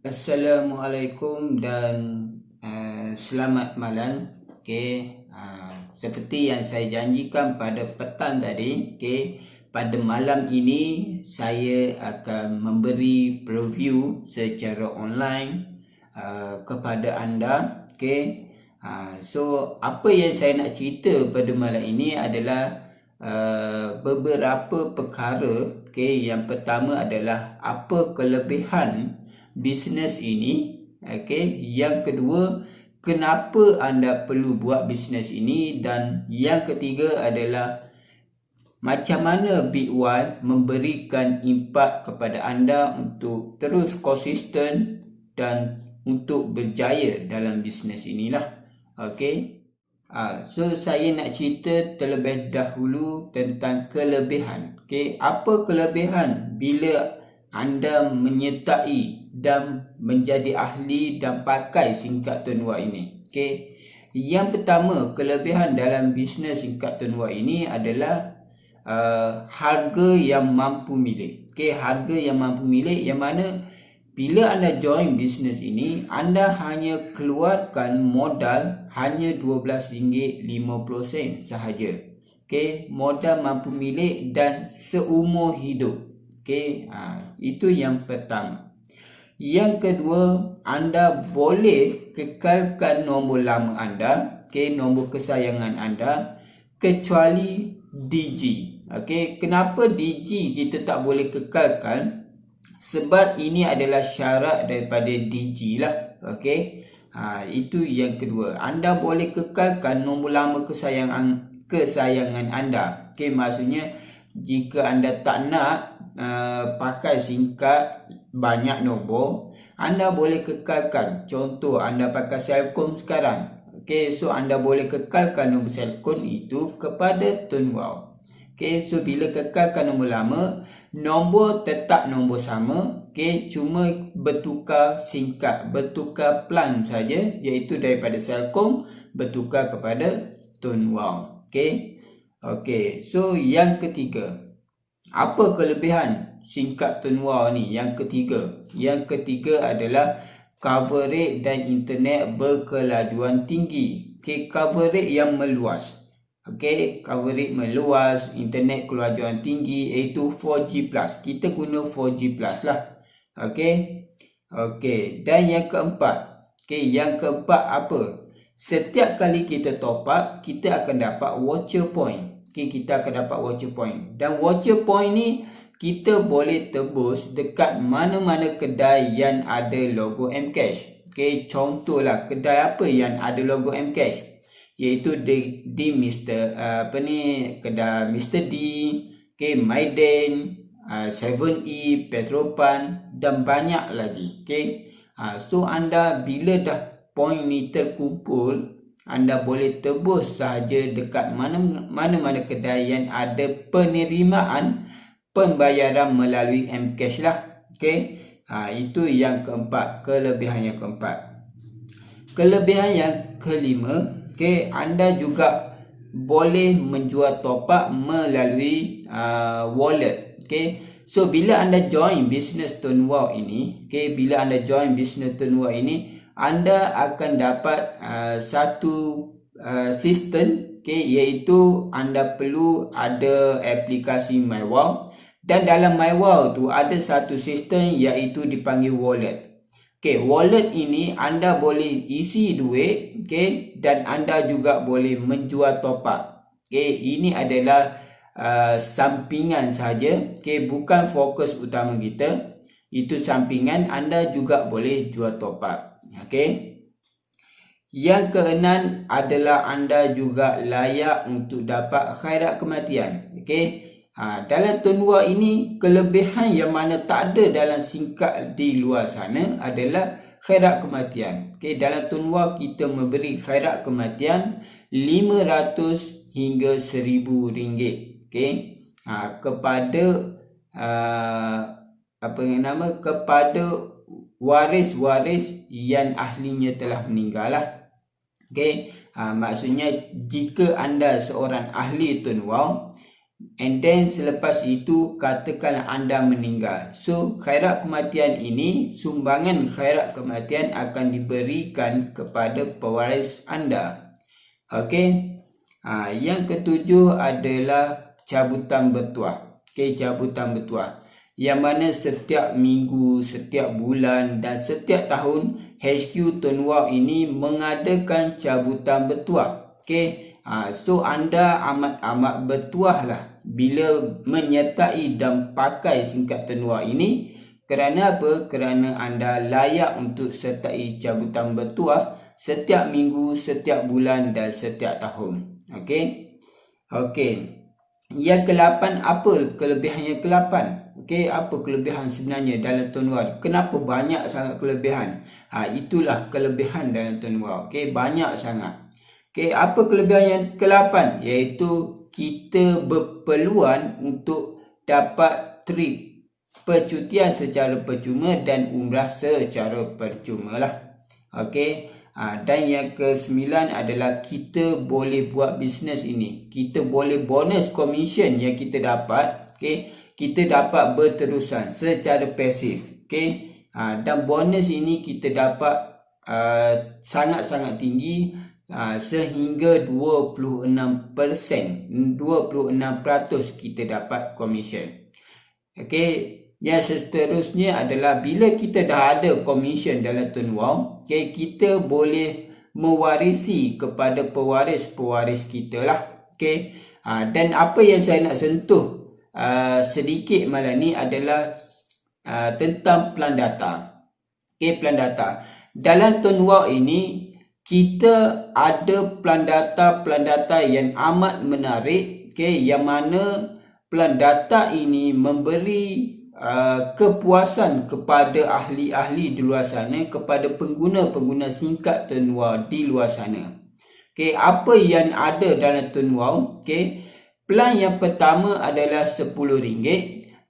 Assalamualaikum dan selamat malam. Seperti yang saya janjikan pada petang tadi, pada malam ini saya akan memberi preview secara online kepada anda. So apa yang saya nak cerita pada malam ini adalah beberapa perkara. Yang pertama adalah apa kelebihan bisnes ini. Yang kedua, kenapa anda perlu buat bisnes ini, dan yang ketiga adalah macam mana Big Y memberikan impak kepada anda untuk terus konsisten dan untuk berjaya dalam bisnes inilah. So saya nak cerita terlebih dahulu tentang kelebihan. Apa kelebihan bila anda menyertai dan menjadi ahli dan pakai singkat tonwa ini? Yang pertama, kelebihan dalam bisnes singkat tonwa ini adalah harga yang mampu milik. Harga yang mampu milik, yang mana bila anda join bisnes ini, anda hanya keluarkan modal hanya RM12.50 sahaja. Modal mampu milik dan seumur hidup. Itu yang pertama. Yang kedua, anda boleh kekalkan nombor lama anda, nombor kesayangan anda, kecuali DG. Kenapa DG kita tak boleh kekalkan? Sebab ini adalah syarat daripada DG lah. Itu yang kedua. Anda boleh kekalkan nombor lama kesayangan anda. Maksudnya jika anda tak nak pakai singkat banyak nombor, anda boleh kekalkan. Contoh, anda pakai Celcom sekarang. So anda boleh kekalkan nombor Celcom itu kepada Tunwau. So bila kekalkan nombor lama, nombor tetap nombor sama. Cuma bertukar singkat, bertukar plan saja, iaitu daripada Celcom bertukar kepada Tunwau. So yang ketiga, apa kelebihan singkat Tunwau ni? Yang ketiga adalah coverage dan internet berkelajuan tinggi. Coverage yang meluas. Coverage meluas, internet kelajuan tinggi, iaitu 4G+. Kita guna 4G+ lah. Dan yang keempat. Yang keempat apa? Setiap kali kita top up, kita akan dapat voucher point. Kita akan dapat voucher point. Dan voucher point ni kita boleh tebus dekat mana-mana kedai yang ada logo Mcash. Contohlah kedai apa yang ada logo Mcash, iaitu di kedai Mr. D, Maiden, 7E, Petropan dan banyak lagi. So anda bila dah point ni terkumpul, anda boleh tebus sahaja dekat mana-mana kedai yang ada penerimaan pembayaran melalui Mcash lah. Itu yang keempat, kelebihan yang keempat. Kelebihan yang kelima, anda juga boleh menjual top up melalui wallet. So bila anda join bisnes Tunwau ini, anda akan dapat satu sistem, iaitu anda perlu ada aplikasi MyWow, dan dalam MyWow tu ada satu sistem iaitu dipanggil wallet. Wallet ini anda boleh isi duit, dan anda juga boleh menjual top up. Ini adalah sampingan saja, bukan fokus utama kita. Itu sampingan, anda juga boleh jual top up. Yang keenam adalah anda juga layak untuk dapat khairat kematian. Dalam Tunwau ini, kelebihan yang mana tak ada dalam singkat di luar sana adalah khairat kematian. Dalam Tunwau kita memberi khairat kematian 500 hingga RM1,000 kepada kepada waris-waris yang ahlinya telah meninggal lah. Maksudnya jika anda seorang ahli Tunwau, And then selepas itu katakanlah anda meninggal. So khairat kematian ini, sumbangan khairat kematian akan diberikan kepada pewaris anda. Okey. Yang ketujuh adalah cabutan bertuah. Okey, cabutan bertuah. Yang mana setiap minggu, setiap bulan dan setiap tahun HQ Tun Wau ini mengadakan cabutan bertuah. Okey. So anda amat bertuah lah bila menyertai dan pakai singkat Tun Wau ini. Kerana apa? Kerana anda layak untuk sertai cabutan bertuah setiap minggu, setiap bulan dan setiap tahun. Okey. Yang ke-8, apa kelebihan yang ke-8? Okey, apa kelebihan sebenarnya dalam Tun Wau? Kenapa banyak sangat kelebihan? Itulah kelebihan dalam Tun Wau. Okey, banyak sangat. Okey, apa kelebihan yang ke-8? Iaitu kita berpeluang untuk dapat trip percutian secara percuma dan umrah secara percuma lah. Okey. Dan yang ke-9 adalah kita boleh buat bisnes ini. Kita boleh bonus commission yang kita dapat. Okay? Kita dapat berterusan secara pasif. Okay? Dan bonus ini kita dapat sangat-sangat tinggi, sehingga 26%. 26% kita dapat commission. Okay? Yang seterusnya adalah bila kita dah ada commission dalam Tun Wau, okay, kita boleh mewarisi kepada pewaris-pewaris kita lah. Okay. Dan apa yang saya nak sentuh sedikit malam ni adalah tentang pelan data. Okay, pelan data. Dalam Tun Wau ini kita ada pelan data yang amat menarik. Okay, yang mana pelan data ini memberi kepuasan kepada ahli-ahli di luar sana, kepada pengguna-pengguna singkat Tun Wau di luar sana. Okey, apa yang ada dalam Tun Wau? Okey, pelan yang pertama adalah RM10.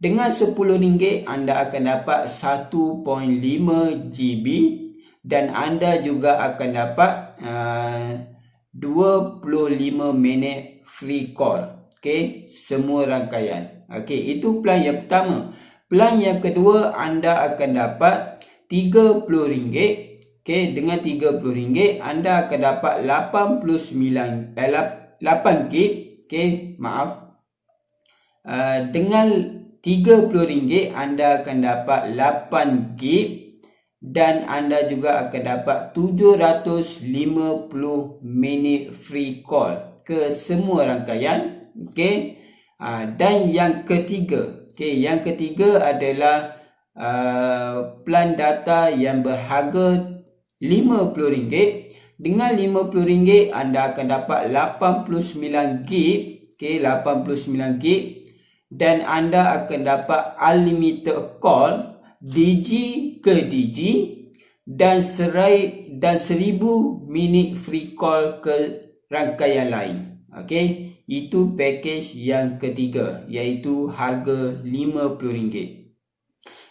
Dengan RM10 anda akan dapat 1.5 GB dan anda juga akan dapat 25 minit free call. Okey, semua rangkaian. Okey, itu pelan yang pertama. Pelan yang kedua anda akan dapat RM30. Okey, dengan RM30 anda akan dapat 8 GB. Okey, maaf. Dengan RM30 anda akan dapat 8 GB dan anda juga akan dapat 750 minit free call ke semua rangkaian. Okey. Dan yang ketiga, yang ketiga adalah plan data yang berharga RM50. Dengan RM50 anda akan dapat 89 GB, 89 GB dan anda akan dapat unlimited call Digi ke Digi dan 1000 minit free call ke rangkaian lain. Okey. Itu package yang ketiga, iaitu harga RM50.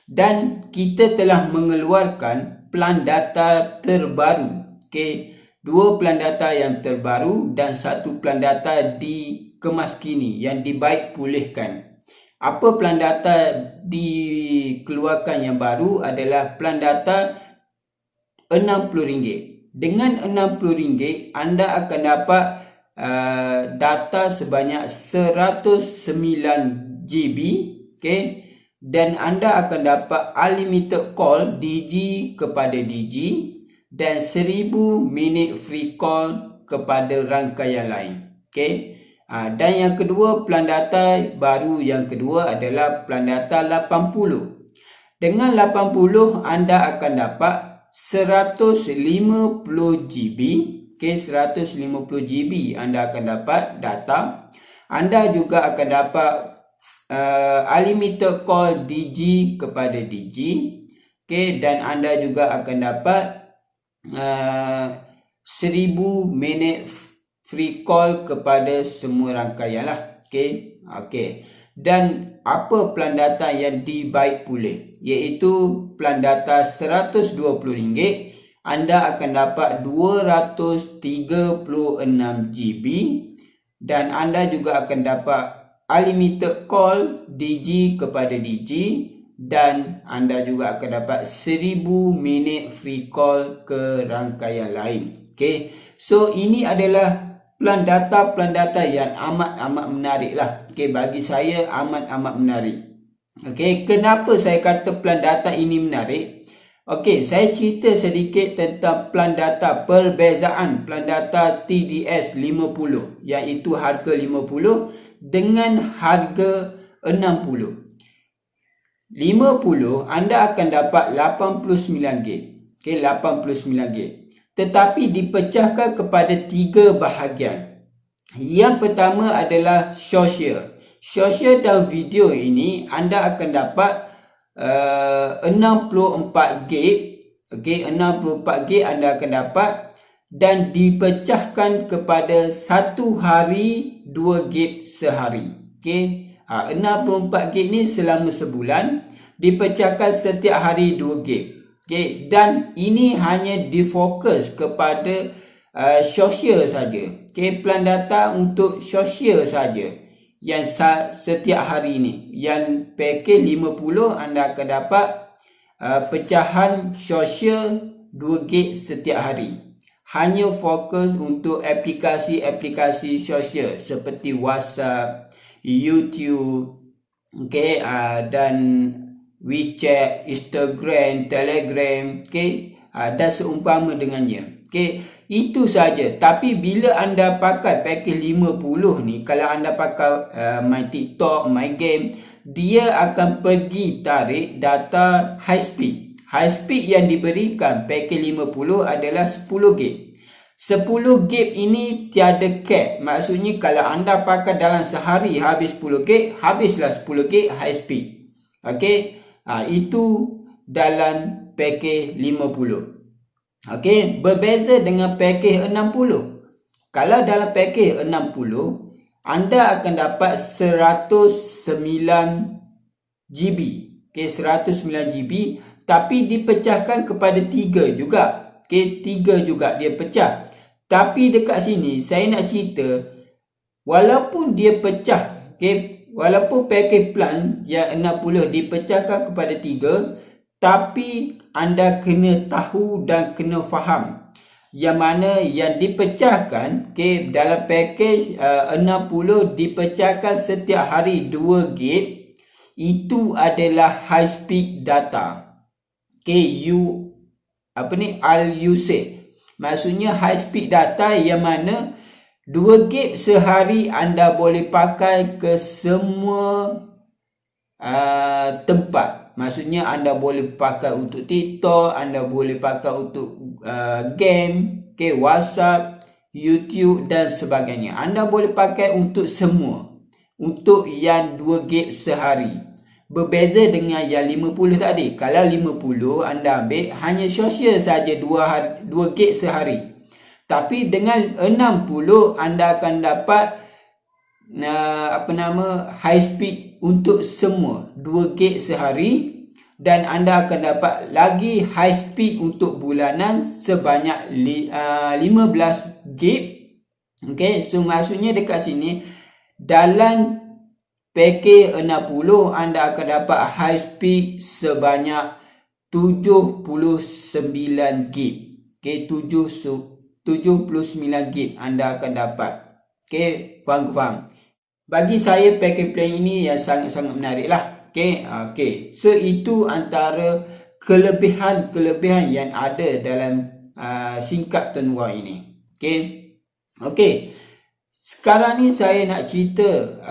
Dan kita telah mengeluarkan pelan data terbaru. Okey, 2 pelan data yang terbaru dan 1 pelan data dikemas kini yang dibaik pulihkan. Apa pelan data dikeluarkan yang baru adalah pelan data RM60. Dengan RM60 anda akan dapat data sebanyak 109 GB, okay? Dan anda akan dapat unlimited call Digi kepada Digi dan 1000 minit free call kepada rangkaian lain. Okay? Dan yang kedua, pelan data baru yang kedua adalah pelan data 80. Dengan 80 anda akan dapat 150 GB. Okay, 150 GB anda akan dapat data. Anda juga akan dapat unlimited call Digi kepada Digi. Okay, dan anda juga akan dapat 1000 minit free call kepada semua rangkaian lah. Okay. Dan apa pelan data yang dibaik pulih? Iaitu pelan data RM120. Anda akan dapat 236 GB dan anda juga akan dapat unlimited call DG kepada DG, dan anda juga akan dapat 1000 minit free call ke rangkaian lain. Okay, so ini adalah plan data yang amat menarik lah. Okay, bagi saya amat menarik. Okay, kenapa saya kata plan data ini menarik? Okay, saya cerita sedikit tentang plan data, perbezaan plan data TDS 50, iaitu harga 50 dengan harga 60. 50 anda akan dapat 89 gig. Okay, 89 gig. Tetapi dipecahkan kepada 3 bahagian. Yang pertama adalah sosial. Sosial dan video ini anda akan dapat 64 gig. Okay, 64 gig anda akan dapat dan dipecahkan kepada 1 hari 2 gig sehari. Okay, 64 gig ni selama sebulan, dipecahkan setiap hari 2 gig. Okay, dan ini hanya difokus kepada sosial saja. Okay, plan data untuk sosial saja yang setiap hari ni. Yang pakej 50 anda akan dapat pecahan sosial 2 gig setiap hari. Hanya fokus untuk aplikasi-aplikasi sosial seperti WhatsApp, YouTube, okay, dan WeChat, Instagram, Telegram, okay, dan seumpama dengannya. Okay, itu saja. Tapi bila anda pakai pakej 50 ni, kalau anda pakai My TikTok, My Game, dia akan pergi tarik data high speed. High speed yang diberikan pakej 50 adalah 10 gig. 10 gig ini tiada cap. Maksudnya kalau anda pakai dalam sehari habis 10 gig, habislah 10 gig high speed. Okey, itu dalam pakej 50. Okey, berbeza dengan pakej 60. Kalau dalam pakej 60, anda akan dapat 109 GB. Okey, 109 GB, tapi dipecahkan kepada 3 juga. Okey, 3 juga dia pecah. Tapi dekat sini saya nak cerita, walaupun dia pecah, okay, walaupun pakej plan yang 60 dipecahkan kepada 3, tapi anda kena tahu dan kena faham yang mana yang dipecahkan. Okay, dalam pakej 60 dipecahkan setiap hari 2 gig, itu adalah high speed data. Okay, all usage. Maksudnya high speed data yang mana 2 gig sehari anda boleh pakai ke semua tempat. Maksudnya anda boleh pakai untuk TikTok, anda boleh pakai untuk game, okay, WhatsApp, YouTube dan sebagainya. Anda boleh pakai untuk semua. Untuk yang 2 gig sehari. Berbeza dengan yang 50 tadi. Kalau 50 anda ambil hanya sosial saja 2 gig sehari. Tapi dengan 60 anda akan dapat high speed untuk semua 2 gig sehari, dan anda akan dapat lagi high speed untuk bulanan sebanyak 15 gig. Okay, so maksudnya dekat sini dalam pakej 60 anda akan dapat high speed sebanyak 79 gig. Okay, 79 gig anda akan dapat. Okay, faham? Bagi saya pakej plan ini yang sangat-sangat menarik lah. Okay, so itu antara kelebihan yang ada dalam singkat tenua ini. Okay. Sekarang ni saya nak cerita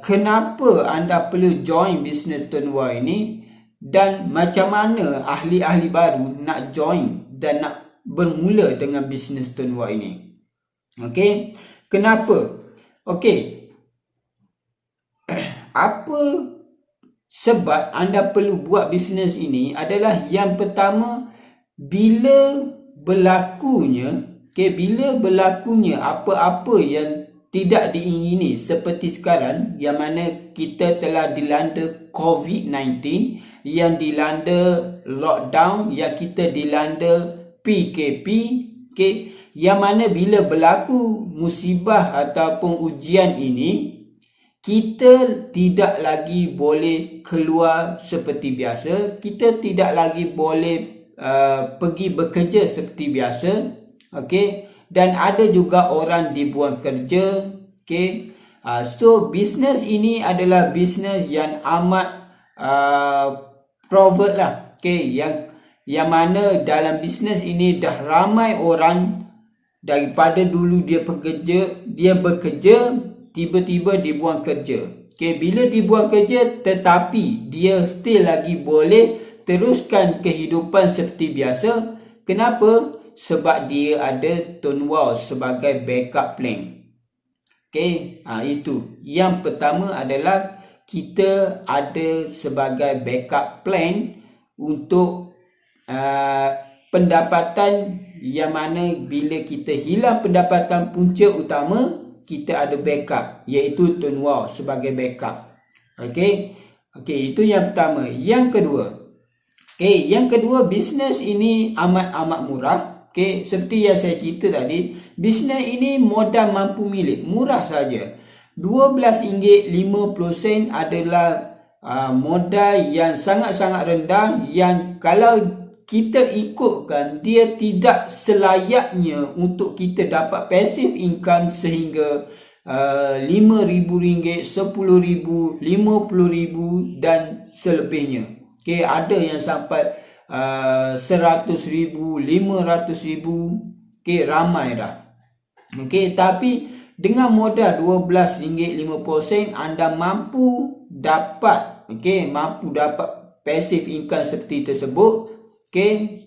kenapa anda perlu join bisnes tenua ini dan macam mana ahli-ahli baru nak join dan nak bermula dengan bisnes tenua ini. Okey, kenapa? Okey, apa sebab anda perlu buat bisnes ini adalah yang pertama, bila berlakunya apa-apa yang tidak diingini seperti sekarang, yang mana kita telah dilanda COVID-19, yang dilanda lockdown, yang kita dilanda PKP, yang mana bila berlaku musibah ataupun ujian ini, kita tidak lagi boleh keluar seperti biasa, kita tidak lagi boleh pergi bekerja seperti biasa, okey, dan ada juga orang dibuang kerja, okey. So bisnes ini adalah bisnes yang amat provert lah, okey, yang mana dalam bisnes ini dah ramai orang daripada dulu dia bekerja tiba-tiba dibuang kerja. Okay, bila dibuang kerja tetapi dia still lagi boleh teruskan kehidupan seperti biasa. Kenapa? Sebab dia ada Turnwald sebagai backup plan. Okay, itu. Yang pertama adalah kita ada sebagai backup plan untuk pendapatan yang mana bila kita hilang pendapatan punca utama, kita ada backup, iaitu Turnwald sebagai backup. Okey, itu yang pertama. Yang kedua, bisnes ini amat murah. Okey, seperti yang saya cerita tadi, bisnes ini modal mampu milik, murah saja. RM12.50 adalah modal yang sangat-sangat rendah, yang kalau kita ikutkan, dia tidak selayaknya untuk kita dapat passive income sehingga RM5,000, RM10,000, RM50,000 dan selebihnya. Okay, ada yang sampai RM100,000, RM500,000. Okay, ramai dah. Okay, tapi dengan modal RM12.50 anda mampu dapat passive income seperti tersebut. Okay,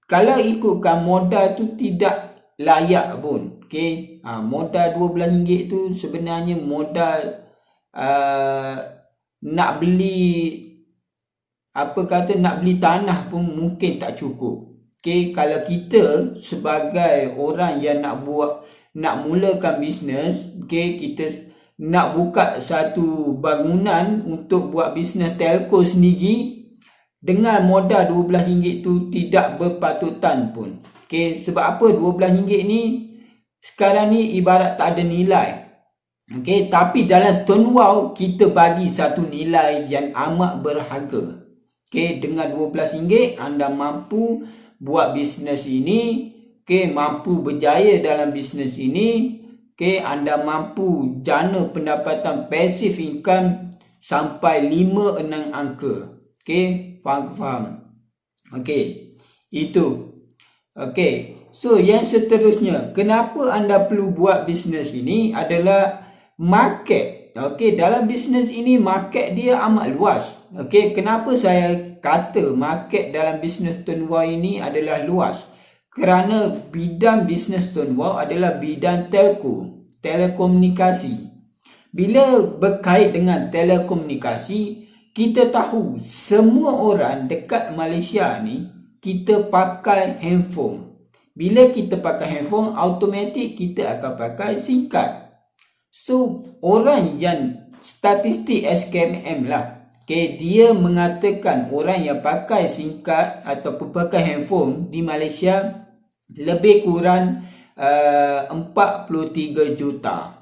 kalau ikutkan modal tu tidak layak pun. Okay, modal RM12 tu sebenarnya modal nak beli tanah pun mungkin tak cukup. Okay, kalau kita sebagai orang yang nak mulakan bisnes, okay, kita nak buka satu bangunan untuk buat bisnes telco sendiri, dengan modal RM12 tu tidak berpatutan pun. Okay, sebab apa? RM12 ni sekarang ni ibarat tak ada nilai. Okay, tapi dalam Turnwald kita bagi satu nilai yang amat berharga. Okay, dengan RM12 anda mampu buat bisnes ini. Okay, mampu berjaya dalam bisnes ini. Okay, anda mampu jana pendapatan passive income sampai 5-6 angka. Okay, faham? Okay, itu. Okay, so yang seterusnya, kenapa anda perlu buat bisnes ini adalah market. Okay, dalam bisnes ini market dia amat luas. Okay, kenapa saya kata market dalam bisnes Turnwald ini adalah luas? Kerana bidang bisnes Turnwald adalah bidang telco, telekomunikasi. Bila berkait dengan telekomunikasi, kita tahu semua orang dekat Malaysia ni kita pakai handphone. Bila kita pakai handphone, automatik kita akan pakai SIM card. So, orang yang statistik SKMM lah, okay, dia mengatakan orang yang pakai SIM card ataupun pakai handphone di Malaysia lebih kurang 43 juta.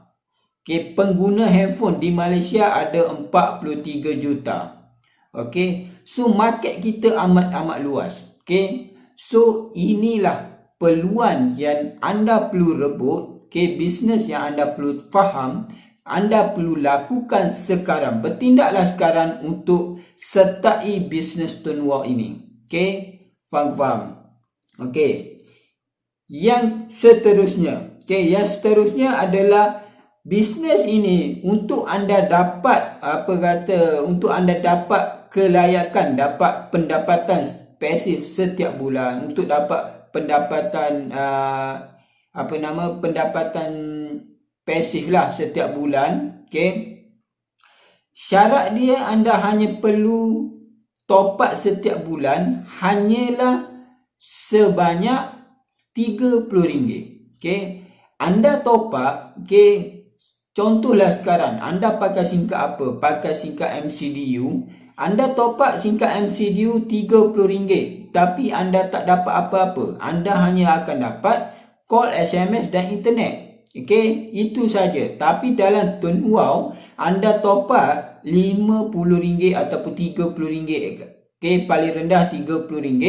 Okay, pengguna handphone di Malaysia ada 43 juta. Okay, so market kita amat luas. Okay, so inilah peluang yang anda perlu rebut. Okay, bisnes yang anda perlu faham, anda perlu lakukan sekarang. Bertindaklah sekarang untuk sertai bisnes Turnwald ini. Okay, faham? Okay, yang seterusnya adalah bisnes ini untuk anda dapat kelayakan, dapat pendapatan pasif setiap bulan, untuk dapat pendapatan pendapatan pasif lah setiap bulan. Okay, syarat dia anda hanya perlu top up setiap bulan hanyalah sebanyak RM30. Okay, anda top up. Okay, contohlah sekarang anda pakai SIM card apa? Pakai SIM card MCDU. Anda top up SIM card MCDU RM30, tapi anda tak dapat apa-apa. Anda hanya akan dapat call, SMS dan internet. Okey, itu saja. Tapi dalam Tuan Wow, anda top up RM50 ataupun RM30. Okey, paling rendah RM30.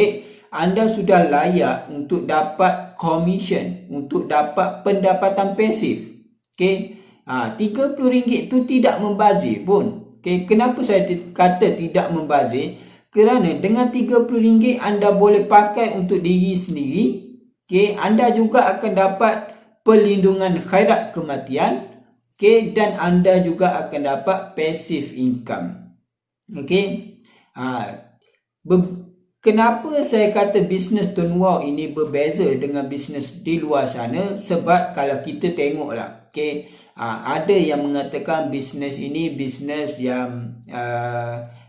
Anda sudah layak untuk dapat commission, untuk dapat pendapatan pasif. Okey, RM30 tu tidak membazir pun. Okey, kenapa saya kata tidak membazir? Kerana dengan RM30 anda boleh pakai untuk diri sendiri. Okey, anda juga akan dapat perlindungan khairat kematian, okey, dan anda juga akan dapat passive income. Okey, kenapa saya kata bisnes Tuan Wow ini berbeza dengan bisnes di luar sana? Sebab kalau kita tengoklah, okey, ada yang mengatakan bisnes ini bisnes yang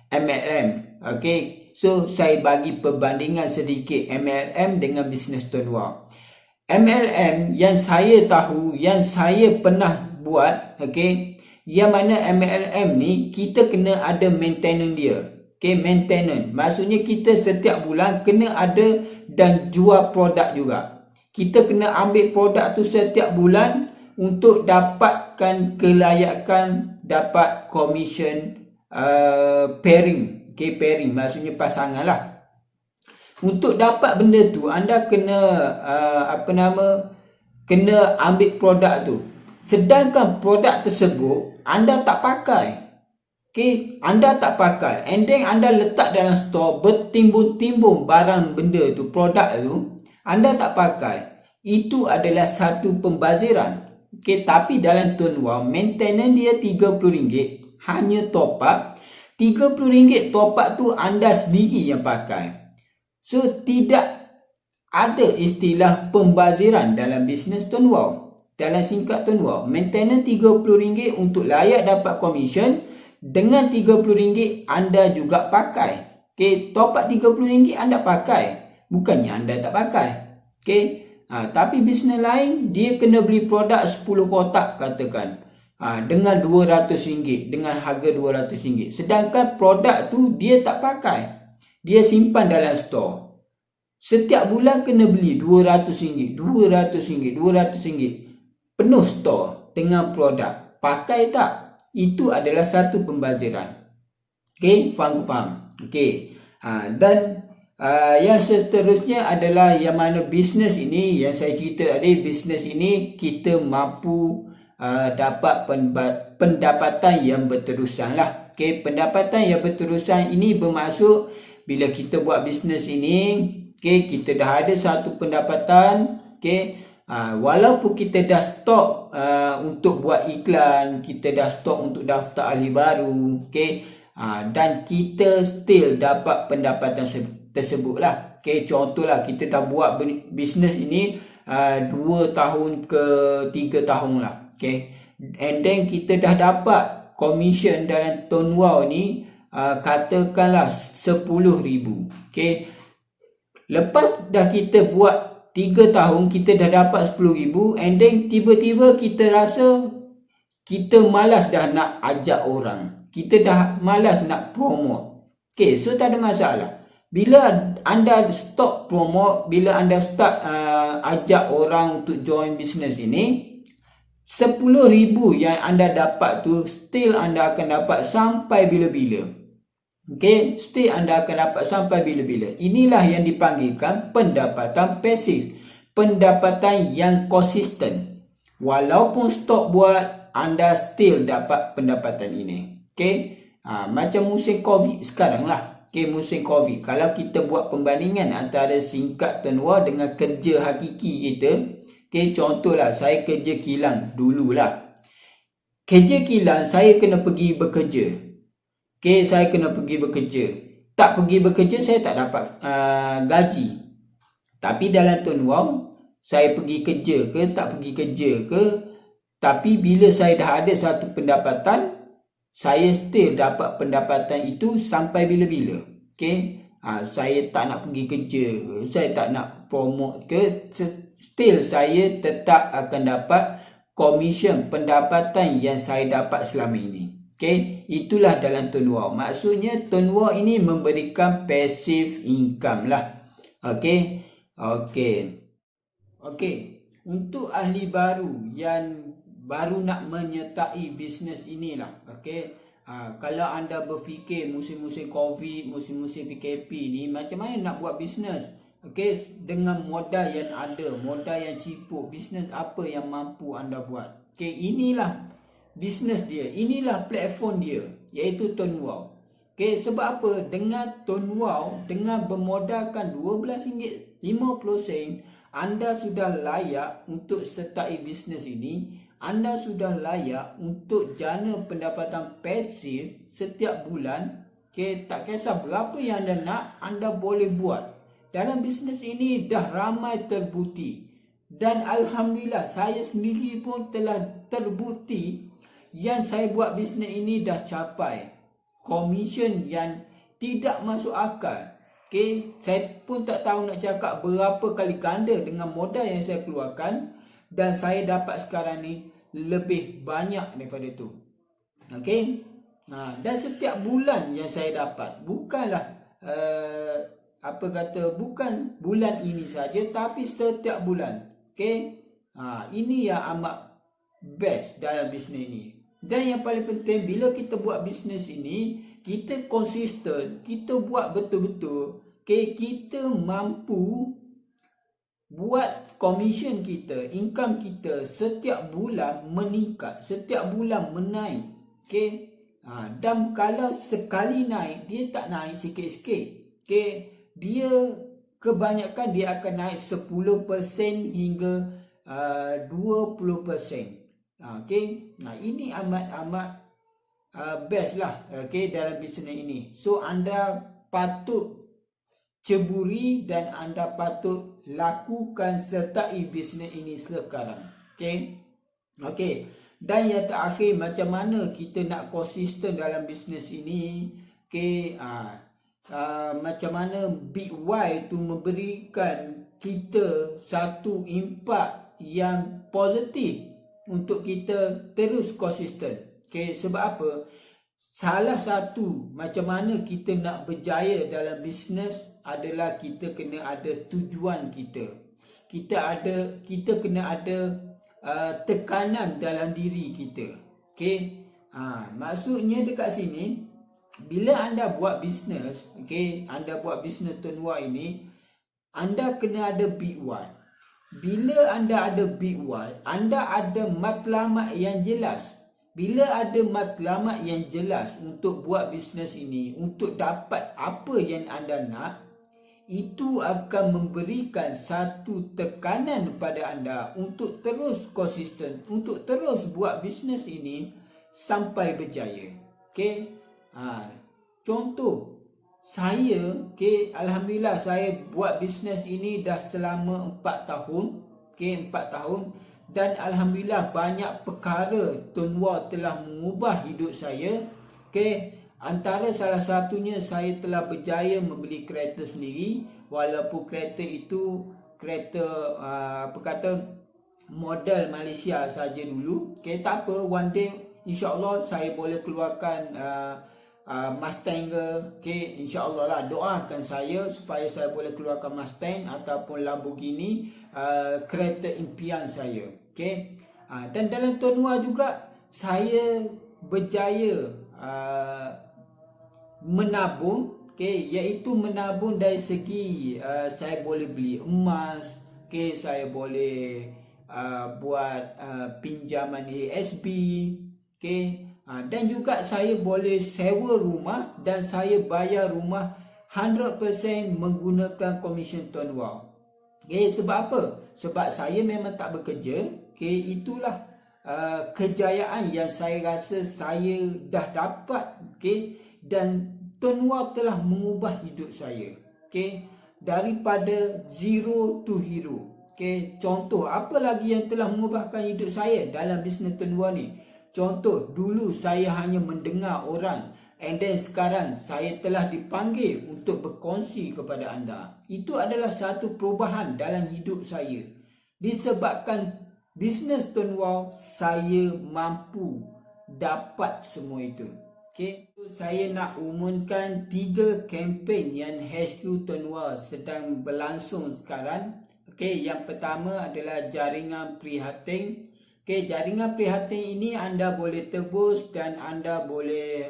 MLM. Okey, so saya bagi perbandingan sedikit MLM dengan bisnes Tuan Wow. MLM yang saya tahu, yang saya pernah buat, okey, yang mana MLM ni kita kena ada maintenance dia. Okey, maintenance maksudnya kita setiap bulan kena ada dan jual produk juga. Kita kena ambil produk tu setiap bulan untuk dapatkan kelayakan dapat commission pairing. Okey, pairing maksudnya pasangan lah. Untuk dapat benda tu anda kena kena ambil produk tu. Sedangkan produk tersebut anda tak pakai. Okey, anda tak pakai. And then anda letak dalam store bertimbun-timbun barang benda tu, produk tu, anda tak pakai. Itu adalah satu pembaziran. Okey, tapi dalam Tuan Wow, maintenance dia RM30, hanya top up. RM30 top up tu anda sendiri yang pakai. So, tidak ada istilah pembaziran dalam bisnes Tuan Wow. Dalam singkat Tuan Wow, maintenance RM30 untuk layak dapat komisen. Dengan RM30 anda juga pakai. Okay, top up RM30 anda pakai. Bukannya anda tak pakai. Okay, tapi bisnes lain dia kena beli produk 10 kotak katakan. Dengan RM200, dengan harga RM200. Sedangkan produk tu dia tak pakai. Dia simpan dalam store. Setiap bulan kena beli RM200, RM200, RM200. Penuh store dengan produk. Pakai tak? Itu adalah satu pembaziran. Okey, faham? Okey. Dan yang seterusnya adalah yang mana bisnes ini yang saya cerita tadi, bisnes ini kita mampu dapat pendapatan yang berterusan lah. Okey, pendapatan yang berterusan ini bermaksud bila kita buat bisnes ini, okey, kita dah ada satu pendapatan, okey, walaupun kita dah stok untuk buat iklan, kita dah stok untuk daftar ahli baru, okey, dan kita still dapat pendapatan tersebut lah. Okey, contohlah kita dah buat bisnes ini 2 tahun ke 3 tahun lah, okey, and then kita dah dapat commission dalam Tuan Wow ni katakanlah RM10,000. Okey, lepas dah kita buat 3 tahun kita dah dapat RM10,000, and then tiba-tiba kita rasa kita malas dah nak ajak orang, kita dah malas nak promote. Okey, so tak ada masalah. Bila anda stop promote, bila anda start ajak orang untuk join bisnes ini, RM10,000 yang anda dapat tu still anda akan dapat sampai bila-bila. Okey, still anda akan dapat sampai bila-bila. Inilah yang dipanggilkan pendapatan pasif. Pendapatan yang konsisten. Walaupun stok buat, anda still dapat pendapatan ini. Okey, macam musim COVID sekarang lah. Okey, musim COVID. Kalau kita buat perbandingan antara singkat Tuan Wow dengan kerja hakiki kita. Okey, contohlah saya kerja kilang dululah. Kerja kilang saya kena pergi bekerja. Okey, saya kena pergi bekerja. Tak pergi bekerja saya tak dapat gaji. Tapi dalam Tuan Wow, saya pergi kerja ke tak pergi kerja ke, tapi bila saya dah ada satu pendapatan, saya still dapat pendapatan itu sampai bila-bila. Okey, saya tak nak pergi kerja ke, saya tak nak promote ke, still saya tetap akan dapat commission pendapatan yang saya dapat selama ini. Okey, itulah dalam Tuan Wow. Maksudnya Tuan Wow ini memberikan passive income lah. Okey. untuk ahli baru yang baru nak menyertai bisnes inilah, okey. Kalau anda berfikir musim-musim COVID, musim-musim PKP ni macam mana nak buat bisnes, okey, dengan modal yang ada, modal yang ciput, bisnes apa yang mampu anda buat. Okey, inilah bisnes dia, inilah platform dia, iaitu Tuan Wow. Okey, sebab apa? Dengan Tuan Wow, dengan bermodalkan RM12.50, anda sudah layak untuk sertai bisnes ini. Anda sudah layak untuk jana pendapatan pasif setiap bulan. Okay, tak kisah berapa yang anda nak, anda boleh buat. Dalam bisnes ini dah ramai terbukti. Dan Alhamdulillah, saya sendiri pun telah terbukti yang saya buat bisnes ini dah capai komisen yang tidak masuk akal. Okay, saya pun tak tahu nak cakap berapa kali ganda dengan modal yang saya keluarkan. Dan saya dapat sekarang ni lebih banyak daripada tu. Okey. Dan setiap bulan yang saya dapat, bukanlah bukan bulan ini saja, tapi setiap bulan. Okey. Ini yang amat best dalam bisnes ini. Dan yang paling penting, bila kita buat bisnes ini, kita konsisten, kita buat betul-betul. Okay, kita mampu buat komisen kita, income kita setiap bulan meningkat, setiap bulan menaik. Okay. Dan kalau sekali naik, dia tak naik sikit-sikit. Okay. Dia kebanyakan dia akan naik 10% hingga 20%. Okay. Ini amat-amat best lah, okay, dalam bisnes ini. So anda patut ceburi dan anda patut lakukan sertai bisnes ini sekarang. Okay. Okay. Dan yang terakhir, macam mana kita nak konsisten dalam bisnes ini. Okay. Macam mana Big Y tu memberikan kita satu impak yang positif untuk kita terus konsisten. Okay. Sebab apa? Salah satu macam mana kita nak berjaya dalam bisnes adalah kita kena ada tujuan kita. Kita kena ada tekanan dalam diri kita. Okey. Maksudnya dekat sini, bila anda buat bisnes, okey, anda buat bisnes Tuan Wow ini, anda kena ada Big Y. Bila anda ada Big Y, anda ada matlamat yang jelas. Bila ada matlamat yang jelas untuk buat bisnes ini, untuk dapat apa yang anda nak, itu akan memberikan satu tekanan pada anda untuk terus konsisten, untuk terus buat bisnes ini sampai berjaya. Okay. Contoh, saya, okay, Alhamdulillah saya buat bisnes ini dah selama 4 tahun. Okay, 4 tahun. Dan Alhamdulillah banyak perkara Tuan Wow telah mengubah hidup saya. Okay. Antara salah satunya, saya telah berjaya membeli kereta sendiri. Walaupun kereta itu kereta model Malaysia saja dulu. Okay, tak apa, one day insyaAllah saya boleh keluarkan Mustang ke. Okay, insyaAllah lah, doakan saya supaya saya boleh keluarkan Mustang ataupun Lamborghini, kereta impian saya. Okay. Dan dalam Tuan Wow juga saya berjaya menabung, okay, iaitu menabung dari segi saya boleh beli emas, okay, saya boleh buat pinjaman ASB, okay, dan juga saya boleh sewa rumah dan saya bayar rumah 100% menggunakan komisen Tuan Wow. Okay, sebab apa? Sebab saya memang tak bekerja. Okay, itulah kejayaan yang saya rasa saya dah dapat. Okay. Dan Tuan Wow telah mengubah hidup saya. Okay. Daripada zero to hero. Okay. Contoh, apa lagi yang telah mengubahkan hidup saya dalam bisnes Tuan Wow ni? Contoh, dulu saya hanya mendengar orang, and then sekarang saya telah dipanggil untuk berkongsi kepada anda. Itu adalah satu perubahan dalam hidup saya. Disebabkan bisnes Tuan Wow, saya mampu dapat semua itu. Okay. Saya nak umumkan 3 kempen yang HQ Tuan Wow sedang berlangsung sekarang. Okey, yang pertama adalah jaringan prihatin. Okey, jaringan prihatin ini anda boleh tebus dan anda boleh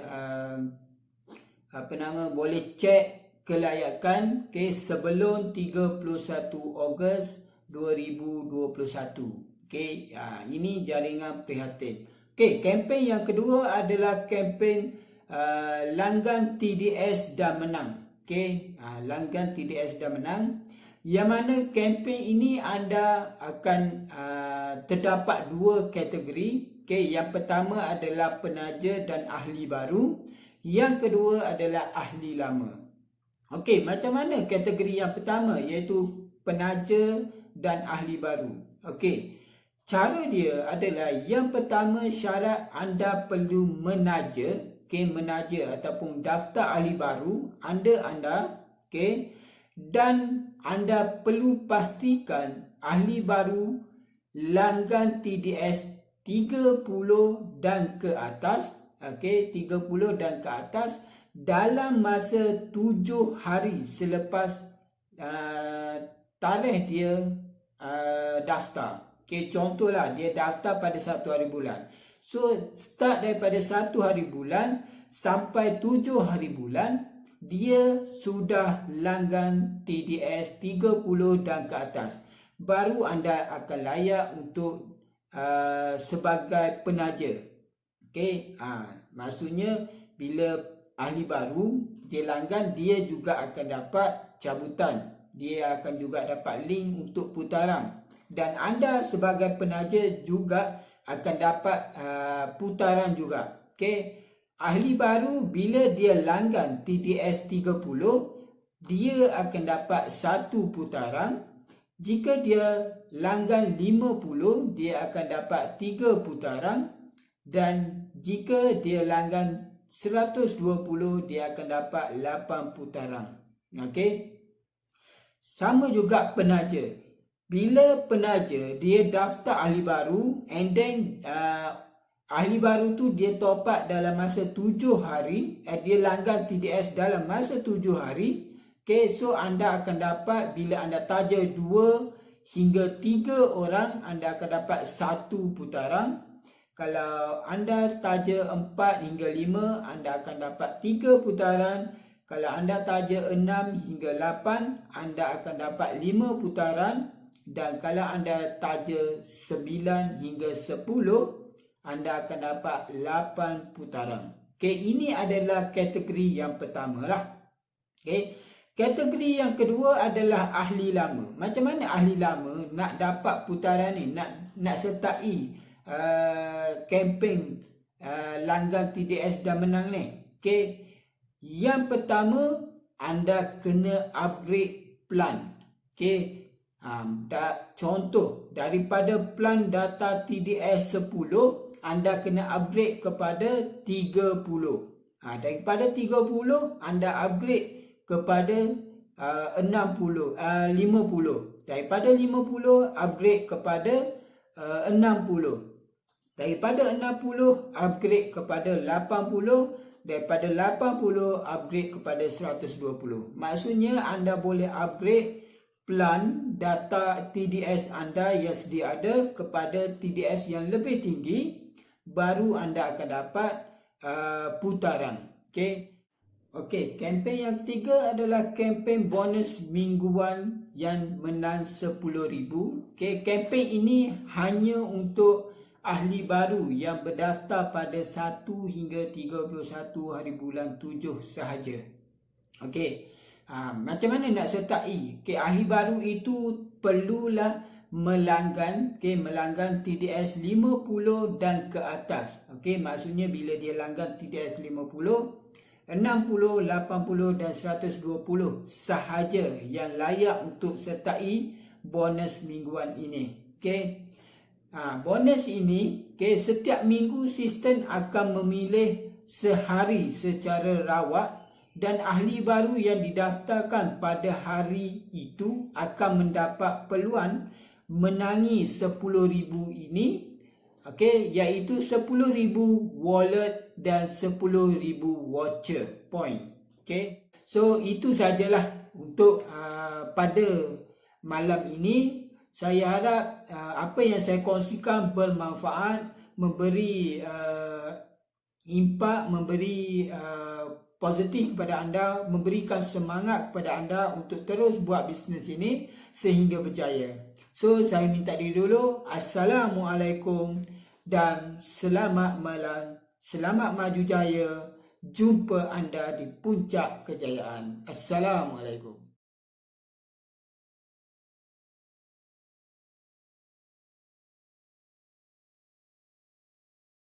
boleh cek kelayakan sebelum 31 Ogos 2021. Okey, ini jaringan prihatin. Okey, kempen yang kedua adalah kempen langgan TDS dan menang. Okey, langgan TDS dan menang. Yang mana kempen ini anda akan terdapat dua kategori. Okey, yang pertama adalah penaja dan ahli baru. Yang kedua adalah ahli lama. Okey, macam mana kategori yang pertama, iaitu penaja dan ahli baru? Okey, cara dia adalah yang pertama, syarat anda perlu menaja, menaja ataupun daftar ahli baru anda, dan anda perlu pastikan ahli baru langgan TDS 30 dan ke atas. 30 dan ke atas dalam masa 7 hari selepas tarikh dia daftar. Contohlah dia daftar pada 1 hari bulan. So start daripada 1 hari bulan sampai 7 hari bulan, dia sudah langgan TDS 30 dan ke atas. Baru anda akan layak untuk sebagai penaja. Okey, maksudnya bila ahli baru dia langgan, dia juga akan dapat cabutan. Dia akan juga dapat link untuk putaran. Dan anda sebagai penaja juga akan dapat putaran juga. Okey, ahli baru bila dia langgan TDS 30, dia akan dapat 1 putaran. Jika dia langgan 50, dia akan dapat 3 putaran. Dan jika dia langgan 120, dia akan dapat 8 putaran. Okey. Sama juga penaja. Bila penaja dia daftar ahli baru, and then ahli baru tu dia top up dalam masa 7 hari, dia langgan TDS dalam masa 7 hari. Okey, so anda akan dapat, bila anda taja 2 hingga 3 orang, anda akan dapat 1 putaran. Kalau anda taja 4 hingga 5, anda akan dapat 3 putaran. Kalau anda taja 6 hingga 8, anda akan dapat 5 putaran. Dan kalau anda taja 9 hingga 10, anda akan dapat 8 putaran. Okey, ini adalah kategori yang pertama lah. Okey, kategori yang kedua adalah ahli lama. Macam mana ahli lama nak dapat putaran ni, nak sertai kempen langgan TDS dan menang ni? Okey, yang pertama anda kena upgrade plan. Okey, contoh daripada plan data TDS 10, anda kena upgrade kepada 30. Daripada 30 anda upgrade kepada 50. Daripada 50 upgrade kepada 60. Daripada 60 upgrade kepada 80. Daripada 80 upgrade kepada 120. Maksudnya anda boleh upgrade plan data TDS anda yang sedia ada kepada TDS yang lebih tinggi, baru anda akan dapat putaran. Okey, kempen yang ketiga adalah kempen bonus mingguan yang menang 10,000. Okey, kempen ini hanya untuk ahli baru yang berdaftar pada 1 hingga 31 hari bulan 7 sahaja. Okey, macam mana nak sertai? Okey, ahli baru itu perlulah melanggan TDS 50 dan ke atas. Okey, maksudnya bila dia langgan TDS 50, 60, 80 dan 120 sahaja yang layak untuk sertai bonus mingguan ini. Okey, bonus ini, setiap minggu sistem akan memilih sehari secara rawat, dan ahli baru yang didaftarkan pada hari itu akan mendapat peluang menangi 10,000 ini, iaitu 10,000 wallet dan 10,000 voucher point. So itu sajalah untuk pada malam ini. Saya harap apa yang saya kongsikan bermanfaat, memberi impak, memberi positif kepada anda, memberikan semangat kepada anda untuk terus buat bisnes ini sehingga berjaya. So, saya minta diri dulu. Assalamualaikum dan selamat malam. Selamat maju jaya. Jumpa anda di puncak kejayaan. Assalamualaikum.